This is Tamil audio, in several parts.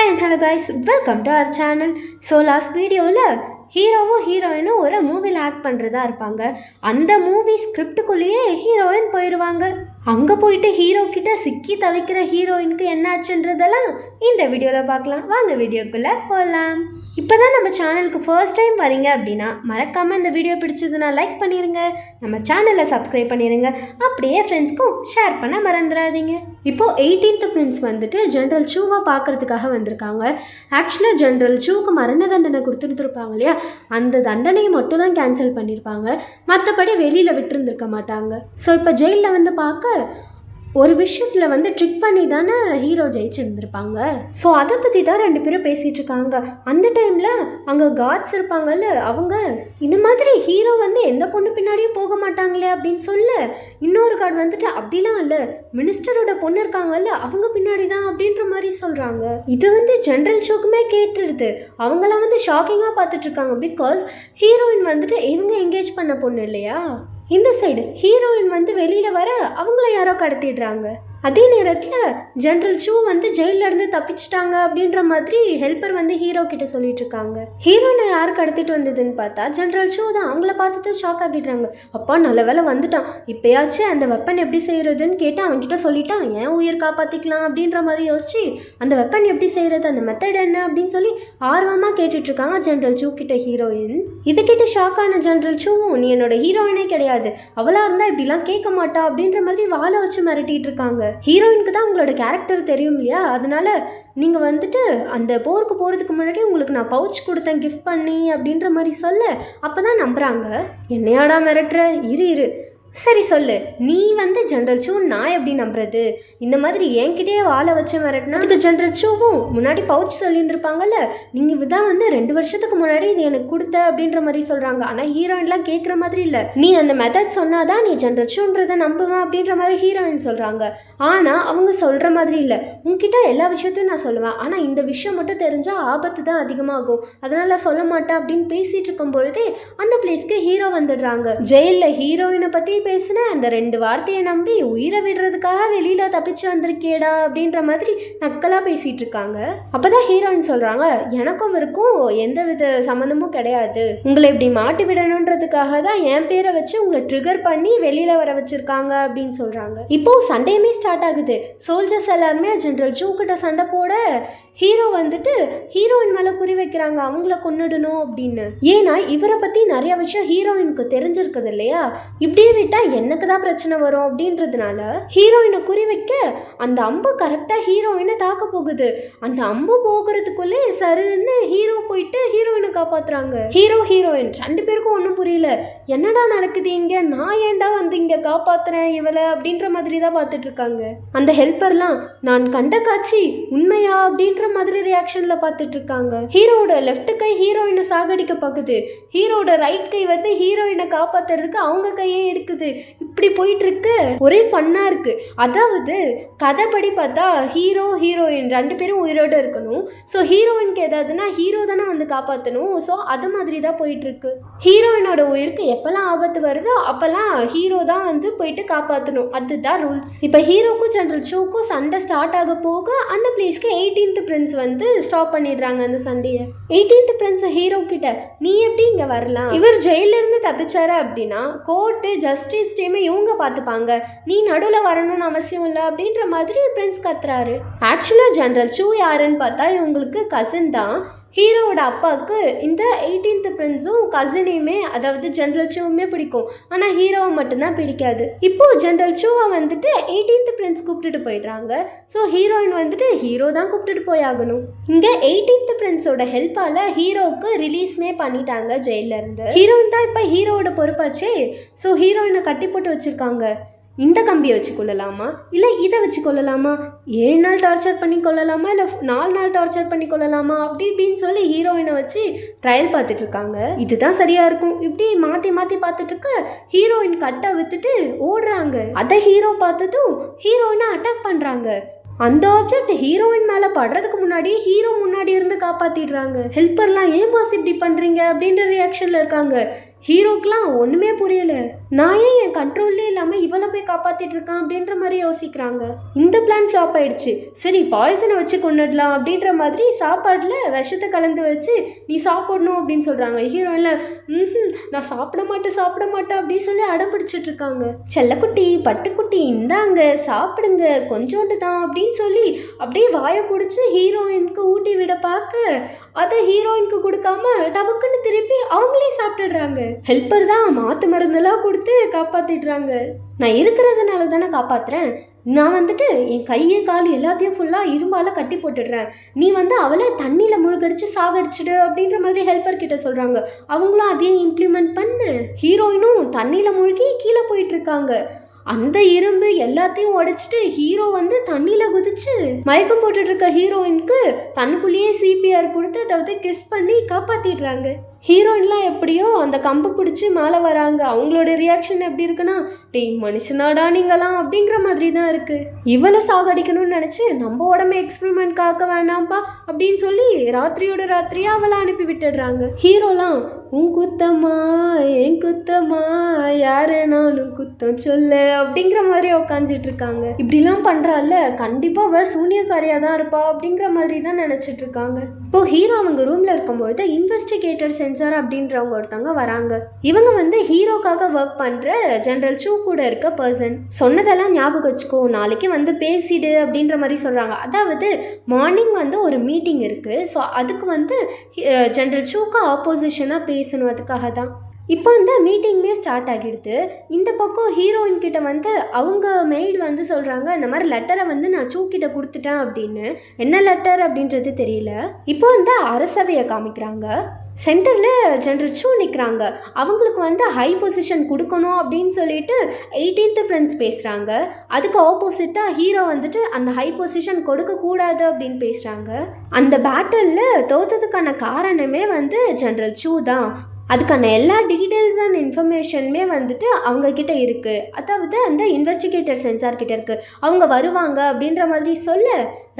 Hi and hello guys, welcome to our channel. So last video ஹீரோவும் ஹீரோயினும் ஒரு மூவியில் ஆக்ட் பண்ணுறதா இருப்பாங்க. அந்த மூவி ஸ்கிரிப்டுக்குள்ளேயே ஹீரோயின் போயிடுவாங்க. அங்கே போயிட்டு ஹீரோ கிட்ட சிக்கி தவிக்கிற ஹீரோயினுக்கு என்ன ஆச்சுன்றதெல்லாம் இந்த வீடியோவில் பார்க்கலாம். வாங்க வீடியோக்குள்ளே போகலாம். இப்போ தான் நம்ம சேனலுக்கு ஃபர்ஸ்ட் டைம் வரீங்க அப்படின்னா மறக்காமல் இந்த வீடியோ பிடிச்சதுன்னா லைக் பண்ணிடுங்க, நம்ம சேனலை சப்ஸ்கிரைப் பண்ணிடுங்க, அப்படியே ஃப்ரெண்ட்ஸ்க்கும் ஷேர் பண்ண மறந்துடாதீங்க. இப்போது 18th பிரின்ஸ் வந்துட்டு ஜென்ரல் சூவை பார்க்குறதுக்காக வந்திருக்காங்க. ஆக்சுவலாக ஜென்ரல் சூவுக்கு மரண தண்டனை கொடுத்துருப்பாங்க இல்லையா, அந்த தண்டனையை மட்டும் தான் கேன்சல் பண்ணியிருப்பாங்க, மற்றபடி வெளியில் விட்டுருந்துருக்க மாட்டாங்க. ஸோ இப்போ ஜெயிலில் வந்து பார்க்க ஒரு விஷயத்தில் வந்து ட்ரிக் பண்ணி தானே ஹீரோ ஜெயிச்சிருந்துருப்பாங்க. ஸோ அதை பற்றி தான் ரெண்டு பேரும் பேசிகிட்டு இருக்காங்க. அந்த டைமில் அங்கே காட்ஸ் இருப்பாங்கல்ல, அவங்க இந்த மாதிரி ஹீரோ வந்து எந்த பொண்ணு பின்னாடியும் போக மாட்டாங்களே அப்படின்னு சொல்ல, இன்னொரு கார்டு வந்துட்டு அப்படிலாம் இல்லை, மினிஸ்டரோட பொண்ணு இருக்காங்கல்ல அவங்க பின்னாடி தான் அப்படின்ற மாதிரி சொல்கிறாங்க. இது வந்து ஜென்ரல் ஷோக்குமே கேட்டுருது. அவங்களாம் வந்து ஷாக்கிங்காக பார்த்துட்டு இருக்காங்க. பிகாஸ் ஹீரோயின் வந்துட்டு இவங்க என்கேஜ் பண்ண பொண்ணு இல்லையா. இந்த சைடு ஹீரோயின் வந்து வெளியில் வர அவங்கள யாரோ கடத்திடுறாங்க. அதே நேரத்தில் ஜென்ரல் சூ வந்து ஜெயிலிருந்து தப்பிச்சிட்டாங்க அப்படின்ற மாதிரி ஹெல்ப்பர் வந்து ஹீரோ கிட்ட சொல்லிட்டு இருக்காங்க. ஹீரோனை யார் கடத்திட்டு வந்ததுன்னு பார்த்தா ஜென்ரல் சூ தான். அவங்கள பார்த்துட்டு ஷாக் ஆகிடுறாங்க. அப்பா நல்ல வேலை வந்துட்டான், இப்போயாச்சும் அந்த வெப்பன் எப்படி செய்கிறதுன்னு கேட்டு அவன்கிட்ட சொல்லிட்டான், ஏன் உயிர் காப்பாற்றிக்கலாம் அப்படின்ற மாதிரி யோசிச்சு அந்த வெப்பன் எப்படி செய்கிறது, அந்த மெத்தட் என்ன அப்படின்னு சொல்லி ஆர்வமாக கேட்டுட்ருக்காங்க ஜென்ரல் சூ கிட்ட ஹீரோயின். இதுக்கிட்ட ஷாக் ஆன ஜென்ரல் சூவும், நீ என்னோட ஹீரோயினே கிடையாது, அவளாக இருந்தால் இப்படிலாம் கேட்க மாட்டா அப்படின்ற மாதிரி வாழை வச்சு மிரட்டிட்டு இருக்காங்க. ஹீரோயினுக்கு தான் உங்களோட கேரக்டர் தெரியும் இல்லையா, அதனால நீங்கள் வந்துட்டு அந்த போருக்கு போகிறதுக்கு முன்னாடி உங்களுக்கு நான் பவுச் கொடுத்தேன் கிஃப்ட் பண்ணி அப்படின்ற மாதிரி சொல்ல, அப்போ தான் நம்புகிறாங்க. என்னையாடா மிரட்டுற, இரு சரி சொல்லு, நீ வந்து ஜென்ரல் சூ நான் எப்படி நம்புறது, இந்த மாதிரி என்கிட்டயே வாழை வச்சு மிரட்டினா. அதுக்கு ஜென்ரல் சூவும் முன்னாடி பவுச் சொல்லியிருந்துருப்பாங்கல்ல, நீங்கள் தான் வந்து 2 வருஷத்துக்கு முன்னாடி இது எனக்கு கொடுத்த அப்படின்ற மாதிரி சொல்கிறாங்க. ஆனால் ஹீரோயின்லாம் கேட்குற மாதிரி இல்லை, நீ அந்த மெத்தட் சொன்னாதான் நீ ஜென்ரல் சூன்றதை நம்புவேன் அப்படின்ற மாதிரி ஹீரோயின் சொல்கிறாங்க. ஆனால் அவங்க சொல்கிற மாதிரி இல்லை, உங்ககிட்ட எல்லா விஷயத்தையும் நான் சொல்லுவேன், ஆனால் இந்த விஷயம் மட்டும் தெரிஞ்சால் ஆபத்து தான் அதிகமாகும், அதனால் சொல்ல மாட்டேன் அப்படின்னு பேசிகிட்டு இருக்கும் பொழுதே அந்த பிளேஸ்க்கு ஹீரோ வந்துடுறாங்க. ஜெயிலில் ஹீரோயினை பற்றி பேசின அந்த 2 வார்த்தையை நம்பி உயிரை விடுறதுக்காக வெளியில தப்பிச்சு வந்திருக்கேடா அப்படின்ற மாதிரி நக்கலா பேசிட்டு இருக்காங்க. அப்பதான் ஹீரோயின் சொல்றாங்க, எனக்கும் இருக்கும் எந்த வித சம்மந்தமும் கிடையாது, உங்களை இப்படி மாட்டி விடணுன்றதுக்காக தான் என் பேரை வச்சு உங்களை ட்ரிகர் பண்ணி வெளியில வர வச்சிருக்காங்க அப்படின்னு சொல்றாங்க. இப்போ சண்டையுமே ஸ்டார்ட் ஆகுது. சோல்ஜர்ஸ் எல்லாருமே ஜென்ரல் சூ கிட்ட சண்டை போட ஹீரோ வந்துட்டு ஹீரோயின் மேலே குறி வைக்கிறாங்க, அவங்கள கொன்னுடணும் அப்படின்னு. ஏன்னா இவரை பற்றி நிறைய விஷயம் ஹீரோயினுக்கு தெரிஞ்சிருக்குது இல்லையா, இப்படியே விட்டால் எனக்கு தான் பிரச்சனை வரும் அப்படின்றதுனால ஹீரோயினை குறி வைக்க அந்த அம்பு கரெக்டாக ஹீரோயினை தாக்க போகுது. அந்த அம்பு போகிறதுக்குள்ளே சரின்னு ஹீரோ போயிட்டு ஹீரோயினை காப்பாற்றுறாங்க. ஹீரோயின் 2 பேருக்கும் ஒன்றும் புரியல, என்னடா நடக்குது இங்கே, நான் ஏன்டா வந்து இங்கே காப்பாற்றுறேன் இவளை அப்படின்ற மாதிரி தான் பார்த்துட்டு இருக்காங்க. அந்த ஹெல்ப்பர்லாம் நான் கண்ட காட்சி உண்மையா அப்படின்ற மாதிரி ரியாக்ஷன்ல பார்த்துட்டு இருக்காங்க. ஹீரோட லெஃப்ட் கை ஹீரோயினை சாகடிக்க பார்க்குது, ஹீரோட ரைட் கை வந்து ஹீரோயினை காப்பாத்துறதுக்கு அவங்க கையே எடுக்குது. இப்படி போயிட்டு இருக்கு, ஒரே ஃபன்னா இருக்கு. அதாவது கதைப்படி பார்த்தா ஹீரோயின் 2 பேரும் உயிரோடு இருக்கணும். ஸோ ஹீரோயினுக்கு ஏதாவதுன்னா ஹீரோ தானே வந்து காப்பாற்றணும். ஸோ அது மாதிரி தான் போயிட்டு இருக்கு. ஹீரோயினோட உயிருக்கு எப்பெல்லாம் ஆபத்து வருதோ அப்பெல்லாம் ஹீரோ தான் வந்து போயிட்டு காப்பாற்றணும், அதுதான் ரூல்ஸ். இப்போ ஹீரோக்கும் ஜென்ரல் ஷூக்கும் சண்டை ஸ்டார்ட் ஆக போக அந்த பிளேஸ்க்கு 18th பிரின்ஸ் வந்து ஸ்டாப் பண்ணிடுறாங்க அந்த சண்டையை. 18th பிரின்ஸ் ஹீரோ கிட்ட, நீ எப்படி இங்க வரலாம், இவர் ஜெயில இருந்து தப்பிச்சாரு அப்படின்னா கோர்ட்டு ஜஸ்டிஸ் டீம் இவங்க பார்த்துப்பாங்க, நீ நடுவில் வரணும்னு அவசியம் இல்லை அப்படின்ற மாதிரி பிரின்ஸ் கத்துறாரு. ஆக்சுவலா ஜென்ரல் சூ யாருன்னு பார்த்தா இவங்களுக்கு கசின் தான். ஹீரோவோட அப்பாவுக்கு இந்த 18th பிரின்ஸும் கசினையுமே, அதாவது ஜென்ரல் சூவுமே பிடிக்கும், ஆனால் ஹீரோவை மட்டும்தான் பிடிக்காது. இப்போ ஜென்ரல் சூவை வந்துட்டு 18th பிரின்ஸ் கூப்பிட்டுட்டு போயிடுறாங்க. ஸோ ஹீரோயின் வந்துட்டு ஹீரோ தான் கூப்பிட்டுட்டு போயாகணும். இங்கே 18th பிரின்ஸோட ஹெல்ப்பால் ஹீரோவுக்கு ரிலீஸ்மே பண்ணிட்டாங்க ஜெயில இருந்து. ஹீரோயின் தான் இப்போ ஹீரோவோட பொறுப்பாச்சே. ஸோ ஹீரோயினை கட்டி போட்டு வச்சிருக்காங்க. இந்த கம்பியை வச்சு கொள்ளலாமா, இல்லை இதை வச்சு கொள்ளலாமா, 7 நாள் டார்ச்சர் பண்ணி கொள்ளலாமா, இல்லை 4 நாள் டார்ச்சர் பண்ணி கொள்ளலாமா அப்படி இப்படின்னு சொல்லி ஹீரோயினை வச்சு ட்ரையல் பார்த்துட்டு இருக்காங்க. இதுதான் சரியா இருக்கும், இப்படி மாற்றி மாற்றி பார்த்துட்டு இருக்க ஹீரோயின் கட்டை வித்துட்டு ஓடுறாங்க. அதை ஹீரோ பார்த்ததும் ஹீரோயினை அட்டாக் பண்ணுறாங்க. அந்த ஆப்ஜெக்ட் ஹீரோயின் மேலே படுறதுக்கு முன்னாடியே ஹீரோ முன்னாடி இருந்து காப்பாற்றிடுறாங்க. ஹெல்ப்பர்லாம் ஏன் பாஸ் இப்படி பண்ணுறீங்க அப்படின்ற ரியாக்ஷனில் இருக்காங்க. ஹீரோக்கெலாம் ஒன்றுமே புரியல. நான் ஏன் என் கண்ட்ரோல்லே இல்லாமல் இவளை போய் காப்பாற்றிட்டு இருக்கேன் அப்படின்ற மாதிரி யோசிக்கிறாங்க. இந்த பிளான் ஃப்ளாப் ஆயிடுச்சு. சரி பாய்சனை வச்சு கொண்டுடலாம் அப்படின்ற மாதிரி சாப்பாடில் விஷத்தை கலந்து வச்சு நீ சாப்பிடணும் அப்படின்னு சொல்கிறாங்க. ஹீரோயினில் நான் சாப்பிட மாட்டேன் அப்படின்னு சொல்லி அடம் பிடிச்சிட்டு இருக்காங்க. செல்லக்குட்டி பட்டுக்குட்டி இந்தாங்க சாப்பிடுங்க கொஞ்சோண்டு தான் அப்படின்னு சொல்லி அப்படியே வாயை பிடிச்சி ஹீரோயினுக்கு ஊட்டி விட பார்க்க அதை ஹீரோயினுக்கு கொடுக்காம டபக்குன்னு திருப்பி அவங்களே சாப்பிட்டுடுறாங்க. ஹெல்ப்பர் தான் மாத்து மருந்தெல்லாம் கொடுத்து காப்பாத்திடுறாங்க. நான் இருக்கிறதுனால தானே காப்பாத்துறேன். நான் வந்துட்டு என் கையை கால் எல்லாத்தையும் ஃபுல்லாக இரும்பால் கட்டி போட்டுடுறேன். நீ அவளை தண்ணியில் முழுகடிச்சு சாகடிச்சிடு அப்படின்ற மாதிரி ஹெல்ப்பர் கிட்ட சொல்கிறாங்க. அவங்களும் அதையே இம்ப்ளிமெண்ட் பண்ணு. ஹீரோயினும் தண்ணியில் முழுகி கீழே போயிட்டு இருக்காங்க. அந்த இரும்பு எல்லாத்தையும் உடைச்சிட்டு ஹீரோ தண்ணியில் குதிச்சு மயக்கம் போட்டுட்டு இருக்க ஹீரோயினுக்கு தன்னுக்குள்ளேயே சிபிஆர் கொடுத்து அதாவது கிஸ் பண்ணி காப்பாற்றிடுறாங்க. ஹீரோயின்லாம் எப்படியோ அந்த கம்பு பிடிச்சி மேலே வராங்க. அவங்களோட ரியாக்ஷன் எப்படி இருக்குன்னா, டேய் மனுஷனாடா நீங்களாம் அப்படிங்கிற மாதிரி தான் இருக்குது. இவளை சாகடிக்கணும்னு நினச்சி நம்ம உடம்பு எக்ஸ்பெரிமெண்ட் காக்க வேண்டாம்ப்பா அப்படின்னு சொல்லி ராத்திரியோட ராத்திரியாக அவளை அனுப்பி விட்டுடுறாங்க. ஹீரோலாம் உன் குத்தமா என் குத்தமா யாரேனாலும் குத்தம் சொல்லு அப்படிங்கிற மாதிரி உக்காந்துட்டு இருக்காங்க. இப்படிலாம் பண்ணுறால கண்டிப்பாக அவள் சூனியக்காரியாக தான் இருப்பா அப்படிங்கிற மாதிரி தான் நினச்சிட்டு இருக்காங்க. இப்போ ஹீரோ அவங்க ரூமில் இருக்கும்பொழுது இன்வெஸ்டிகேட்டர் சென்சார் அப்படின்றவங்க ஒருத்தவங்க வராங்க. இவங்க ஹீரோக்காக ஒர்க் பண்ணுற ஜெனரல் சூ கூட இருக்க பர்சன். சொன்னதெல்லாம் ஞாபகம் வச்சுக்கோ, நாளைக்கு பேசிடு அப்படின்ற மாதிரி சொல்கிறாங்க. அதாவது மார்னிங் ஒரு மீட்டிங் இருக்குது. ஸோ அதுக்கு ஜெனரல் சூக்கு ஆப்போசிஷனாக பேசணும். அதுக்காக தான் இப்போ மீட்டிங்குமே ஸ்டார்ட் ஆகிடுது. இந்த பக்கம் ஹீரோயின் கிட்ட அவங்க மெய்டு சொல்கிறாங்க, இந்த மாதிரி லெட்டரை நான் சூக்கிட்ட கொடுத்துட்டேன் அப்படின்னு. என்ன லெட்டர் அப்படின்றது தெரியல. இப்போ அரசவையை காமிக்கிறாங்க. சென்டரில் ஜெனரல் சூ நிற்கிறாங்க. அவங்களுக்கு ஹை பொசிஷன் கொடுக்கணும் அப்படின்னு சொல்லிட்டு 18th பிரின்ஸ் பேசுகிறாங்க. அதுக்கு ஆப்போசிட்டாக ஹீரோ அந்த ஹை பொசிஷன் கொடுக்கக்கூடாது அப்படின்னு பேசுகிறாங்க. அந்த பேட்டிலில் தோற்றதுக்கான காரணமே ஜெனரல் சூ தான். அதுக்கான எல்லா டீட்டெயில்ஸ் அண்ட் இன்ஃபர்மேஷனுமே அவங்கக்கிட்ட இருக்குது. அதாவது அந்த இன்வெஸ்டிகேட்டர் சென்சார் கிட்ட இருக்குது. அவங்க வருவாங்க அப்படின்ற மாதிரி சொல்ல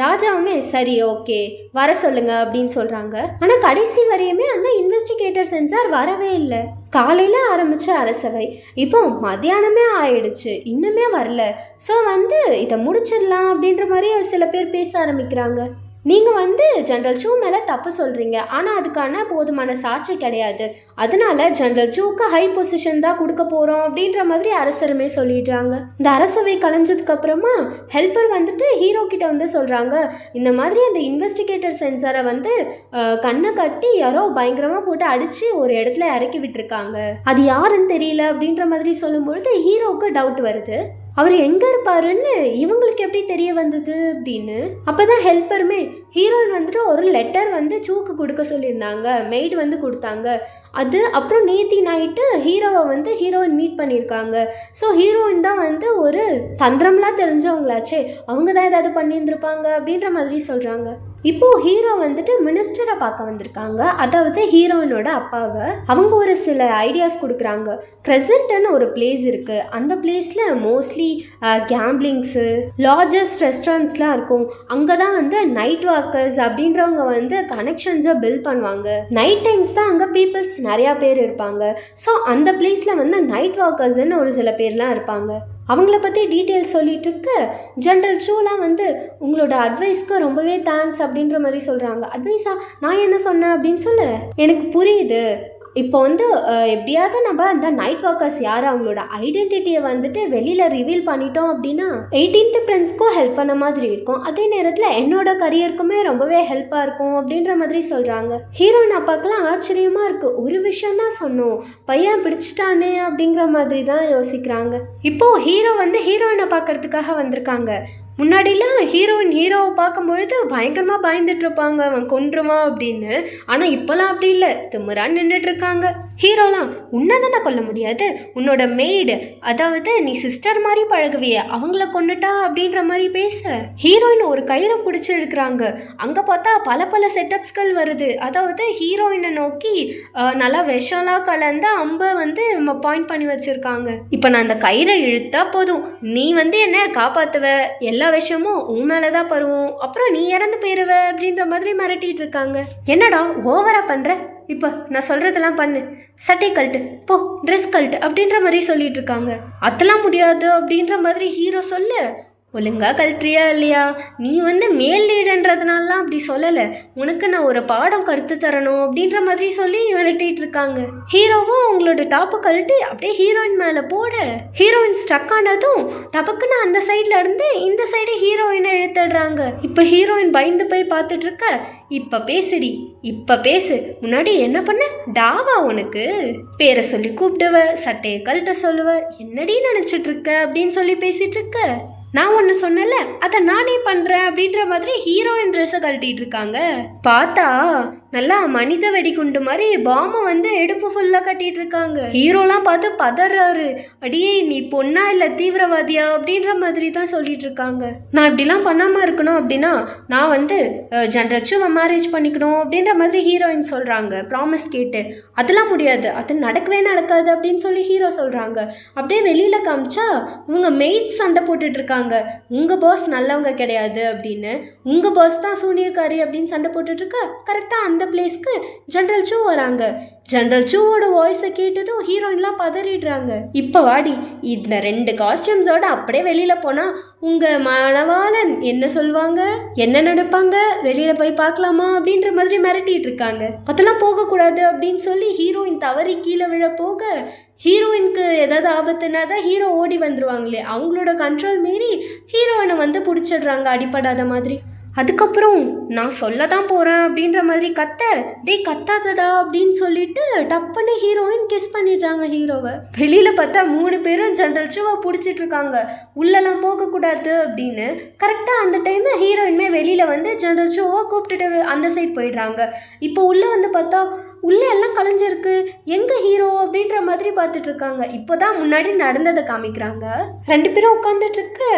ராஜாவுமே சரி ஓகே வர சொல்லுங்க அப்படின்னு சொல்கிறாங்க. ஆனால் கடைசி வரையுமே அந்த இன்வெஸ்டிகேட்டர் சென்சார் வரவே இல்லை. காலையில் ஆரம்பித்த அரசவை இப்போ மத்தியானமே ஆயிடுச்சு, இன்னுமே வரல. ஸோ இதை முடிச்சிடலாம் அப்படின்ற மாதிரி சில பேர் பேச ஆரம்பிக்கிறாங்க. நீங்கள் ஜெனரல் சூ மேலே தப்பு சொல்கிறீங்க, ஆனால் அதுக்கான போதுமான சாட்சி கிடையாது. அதனால ஜெனரல் சூக்கு ஹை பொசிஷன் தான் கொடுக்க போகிறோம் அப்படின்ற மாதிரி அரசருமே சொல்லிடுறாங்க. இந்த அரசவை கலைஞ்சதுக்கப்புறமா ஹெல்ப்பர் ஹீரோ கிட்ட சொல்கிறாங்க, இந்த மாதிரி அந்த இன்வெஸ்டிகேட்டர் சென்சாரை கண்ணை கட்டி யாரோ பயங்கரமாக போட்டு அடித்து ஒரு இடத்துல இறக்கி விட்டுருக்காங்க. அது யாருன்னு தெரியல அப்படின்ற மாதிரி சொல்லும்பொழுது ஹீரோவுக்கு டவுட் வருது. அவர் எங்கே இருப்பாருன்னு இவங்களுக்கு எப்படி தெரிய வந்தது அப்படின்னு. அப்போ தான் ஹெல்ப்பருமே ஹீரோயின் ஒரு லெட்டர் சூக்கு கொடுக்க சொல்லியிருந்தாங்க. மெய்டு கொடுத்தாங்க. அது அப்புறம் நேத்தி நைட்டு ஹீரோவை ஹீரோயின் மீட் பண்ணியிருக்காங்க. ஸோ ஹீரோயின் தான் ஒரு தந்திரம்லாம் தெரிஞ்சவங்களாச்சே, அவங்க தான் ஏதாவது பண்ணியிருந்திருப்பாங்க அப்படின்ற மாதிரி சொல்கிறாங்க. இப்போது ஹீரோ மினிஸ்டரை பார்க்க வந்திருக்காங்க. அதாவது ஹீரோயினோட அப்பாவை. அவங்க ஒரு சில ஐடியாஸ் கொடுக்குறாங்க. ப்ரெசண்ட்னு ஒரு பிளேஸ் இருக்குது. அந்த பிளேஸில் மோஸ்ட்லி கேம்பிளிங்ஸு லார்ஜஸ்ட் ரெஸ்டாரண்ட்ஸ்லாம் இருக்கும். அங்கே தான் நைட் வாக்கர்ஸ் அப்படின்றவங்க கனெக்ஷன்ஸை பில்ட் பண்ணுவாங்க. நைட் டைம்ஸ் தான் அங்கே பீப்புள்ஸ் நிறையா பேர் இருப்பாங்க. ஸோ அந்த பிளேஸில் நைட் வாக்கர்ஸ்ன்னு ஒரு சில பேர்லாம் இருப்பாங்க. அவங்கள பற்றி டீட்டெயில்ஸ் சொல்லிட்டு இருக்க ஜெனரல் சூலாம் உங்களோட அட்வைஸ்க்கு ரொம்பவே தேங்க்ஸ் அப்படின்ற மாதிரி சொல்கிறாங்க. அட்வைஸா நான் என்ன சொன்னேன் அப்படின்னு சொல்ல எனக்கு புரியுது. இப்போ எப்படியாவது நம்ம அந்த நைட் வாக்கர்ஸ் யார் அவங்களோட ஐடென்டிட்டியை வெளியில் ரிவீல் பண்ணிட்டோம் அப்படின்னா 18th பிரின்ஸ்க்கும் ஹெல்ப் பண்ண மாதிரி இருக்கும். அதே நேரத்தில் என்னோட கரியருக்குமே ரொம்பவே ஹெல்ப்பாக இருக்கும் அப்படின்ற மாதிரி சொல்கிறாங்க. ஹீரோயின் அப்பாக்கெல்லாம் ஆச்சரியமாக இருக்குது. ஒரு விஷயம் தான் சொன்னோம், பையன் பிடிச்சிட்டானே அப்படிங்கிற மாதிரி தான் யோசிக்கிறாங்க. இப்போது ஹீரோ ஹீரோயினை பார்க்கறதுக்காக வந்திருக்காங்க. முன்னாடிலாம் ஹீரோவை பார்க்கும்பொழுது பயங்கரமாக பயந்துட்டு இருப்பாங்க, அவன் கொன்றுவான் அப்படின்னு. ஆனால் இப்போலாம் அப்படி இல்லை, திமிரான்னு நின்றுட்டுருக்காங்க. ஹீரோலாம் உன்னதானே கொல்ல முடியாது, உன்னோட மெய்டு அதாவது நீ சிஸ்டர் மாதிரி பழகுவிய அவங்கள கொண்டுட்டா அப்படின்ற மாதிரி பேச ஹீரோயின் ஒரு கயிறை பிடிச்சி எடுக்கிறாங்க. அங்கே பார்த்தா பல செட்டப்ஸ்கள் வருது. அதாவது ஹீரோயினை நோக்கி நல்லா விஷம்லாம் கலந்து அம்பை பாயிண்ட் பண்ணி வச்சுருக்காங்க. இப்போ நான் அந்த கயிறை இழுத்தா போதும், நீ என்ன காப்பாற்றுவ, எல்லா விஷயமும் உன் மேலதான் பருவோம், அப்புறம் நீ இறந்து போயிருவ அப்படின்ற மாதிரி மிரட்டிட்டு இருக்காங்க. என்னடா ஓவரா பண்ற, இப்போ நான் சொல்கிறதெல்லாம் பண்ணு, சட்டை கழட்டு, போ ட்ரெஸ் கழட்டு அப்படின்ற மாதிரி சொல்லிட்டு இருக்காங்க. அதெல்லாம் முடியாது அப்படின்ற மாதிரி ஹீரோ சொல்ல, ஒழுங்கா கழட்டுறியா இல்லையா, நீ மேல் லீடுன்றதுனாலாம் அப்படி சொல்லலை, உனக்கு நான் ஒரு பாடம் கருத்து தரணும் அப்படின்ற மாதிரி சொல்லி விரட்டிட்டு இருக்காங்க. ஹீரோவும் அவங்களோட டாப்பை கழட்டி அப்படியே ஹீரோயின் மேலே போட, ஹீரோயின் ஸ்டக் ஆனதும் டபக்குன்னு அந்த சைடில் இருந்து இந்த சைடு ஹீரோயினை இழுத்துடுறாங்க. இப்போ ஹீரோயின் பயந்து போய் பார்த்துட்டு இருக்க, இப்போ பேசுடி, இப்போ பேசு, முன்னாடி என்ன பண்ண டாவா உனக்கு பேரை சொல்லி கூப்பிடுவ, சட்டையை கழட்ட சொல்லுவ, என்னடி நினச்சிட்டு இருக்க அப்படின்னு சொல்லி பேசிட்டு இருக்க, நான் ஒன்று சொன்னல அதை நானே பண்ணுறேன் அப்படின்ற மாதிரி ஹீரோயின் ட்ரெஸ்ஸை கழட்டிட்டு இருக்காங்க. பார்த்தா நல்லா மனித வெடிகுண்டு மாதிரி பாம்பை எடுப்பு ஃபுல்லாக கட்டிட்டு இருக்காங்க. ஹீரோலாம் பார்த்து பதறாரு, அடியே நீ பொண்ணா இல்லை தீவிரவாதியா அப்படின்ற மாதிரி தான் சொல்லிட்டு இருக்காங்க. நான் இப்படிலாம் பண்ணாமல் இருக்கணும் அப்படின்னா நான் ஜென்ரச்சுவை மேரேஜ் பண்ணிக்கணும் அப்படின்ற மாதிரி ஹீரோயின் சொல்கிறாங்க ப்ராமிஸ் கேட்டு. அதெல்லாம் முடியாது, அது நடக்கவே நடக்காது அப்படின்னு சொல்லி ஹீரோ சொல்கிறாங்க. அப்படியே வெளியில் காமிச்சா இவங்க மெய்ட்ஸ் சண்டை போட்டுட்டு இருக்காங்க. உங்கள் பாஸ் நல்லவங்க கிடையாது அப்படின்னு, உங்கள் பாஸ் தான் சூனியக்காரி அப்படின்னு சண்டை போட்டுட்டு இருக்க. கரெக்டாக அந்த பிளேஸ்க்கு ஜெனரல் சூ வராங்க. ஜெனரல் சூவோட வாய்ஸை கேட்டதும் ஹீரோயின்லாம் பதறிடுறாங்க. இப்போ வாடி, இந்த 2 காஸ்டியூம்ஸோட அப்படியே வெளியில் போனால் உங்கள் மணவாளன் என்ன சொல்லுவாங்க, என்ன நடப்பாங்க, வெளியில் போய் பார்க்கலாமா அப்படின்ற மாதிரி மிரட்டிட்டு இருக்காங்க. அதெல்லாம் போகக்கூடாது அப்படின்னு சொல்லி ஹீரோயின் தவறி கீழே விழ போக, ஹீரோயினுக்கு ஏதாவது ஆபத்துனா தான் ஹீரோ ஓடி வந்துருவாங்களே, அவங்களோட கண்ட்ரோல் மீறி ஹீரோயினை பிடிச்சிடுறாங்க அடிப்படாத மாதிரி. அதுக்கப்புறம் நான் சொல்ல தான் போகிறேன் அப்படின்ற மாதிரி டே கத்தாதடா அப்படின்னு சொல்லிட்டு டப்புன்னு ஹீரோயின் கிஸ் பண்ணிடுறாங்க ஹீரோவை. வெளியில் பார்த்தா 3 பேரும் ஜெனரல் சூவை பிடிச்சிட்டு இருக்காங்க, உள்ளெல்லாம் போகக்கூடாது அப்படின்னு. கரெக்டாக அந்த டைம் ஹீரோயின்மே வெளியில் ஜெனரல் சூவை கூப்பிட்டுட்டு அந்த சைட் போயிடுறாங்க. இப்போ உள்ளே பார்த்தா உள்ளே எல்லாம் கலைஞ்சிருக்கு, எங்கே ஹீரோ அப்படின்ற மாதிரி பார்த்துட்டு இருக்காங்க. இப்போ தான் முன்னாடி நடந்ததை காமிக்கிறாங்க. 2 பேரும் உட்காந்துட்டு இருக்கு.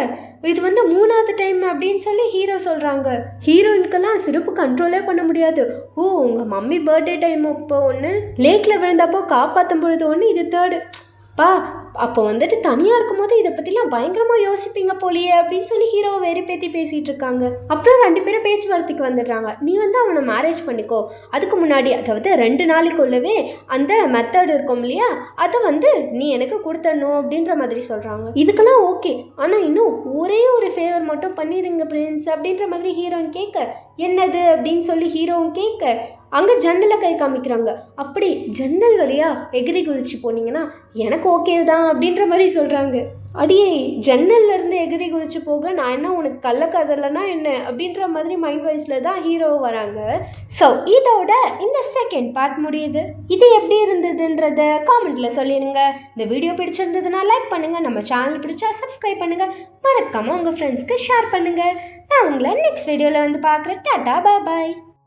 இது 3வது டைம் அப்படின்னு சொல்லி ஹீரோ சொல்கிறாங்க. ஹீரோயினுக்கெல்லாம் சிரிப்பு கண்ட்ரோலே பண்ண முடியாது. ஓ, உங்கள் மம்மி பர்த்டே டைம் அப்போ ஒன்று, லேக்கில் விழுந்தப்போ காப்பாற்றும் பொழுது ஒன்று, இது 3rd பா. அப்போ தனியாக இருக்கும்போது இதை பற்றிலாம் பயங்கரமாக யோசிப்பீங்க போலியே அப்படின்னு சொல்லி ஹீரோவை வெறுப்பேற்றி பேசிகிட்டு இருக்காங்க. அப்புறம் 2 பேரும் பேச்சுவார்த்தைக்கு வந்துடுறாங்க. நீ அவனை மேரேஜ் பண்ணிக்கோ, அதுக்கு முன்னாடி அதாவது 2 நாளைக்குள்ளவே அந்த மெத்தட் இருக்கும் இல்லையா, அதை நீ எனக்கு கொடுத்தணும் அப்படின்ற மாதிரி சொல்கிறாங்க. இதுக்கெல்லாம் ஓகே, ஆனால் இன்னும் ஒரே ஒரு ஃபேவர் மட்டும் பண்ணிடுங்க பிரின்ஸ் அப்படின்ற மாதிரி ஹீரோயின் கேட்க, என்னது அப்படின்னு சொல்லி ஹீரோவும் கேட்க, அங்கே ஜன்னலை கை காமிக்கிறாங்க. அப்படி ஜன்னல் வழியா எகிரி குதிச்சு போனீங்கன்னா எனக்கு ஓகே தான் அப்படின்ற மாதிரி சொல்கிறாங்க. அடியே, ஜன்னல்லேருந்து எகிரி குதிச்சு போக நான் என்ன உனக்கு கள்ளக்காதலனா என்ன அப்படின்ற மாதிரி மைண்ட் வாய்ஸில் தான் ஹீரோ வராங்க. ஸோ இதோட இந்த 2nd பார்ட் முடியுது. இது எப்படி இருந்ததுன்றத காமெண்ட்டில் சொல்லிடுங்க. இந்த வீடியோ பிடிச்சிருந்ததுன்னா லைக் பண்ணுங்கள், நம்ம சேனல் பிடிச்சா சப்ஸ்கிரைப் பண்ணுங்கள், மறக்காமல் உங்கள் ஃப்ரெண்ட்ஸ்க்கு ஷேர் பண்ணுங்கள். நான் உங்களை நெக்ஸ்ட் வீடியோவில் பார்க்குறேன். டாடா பாய்.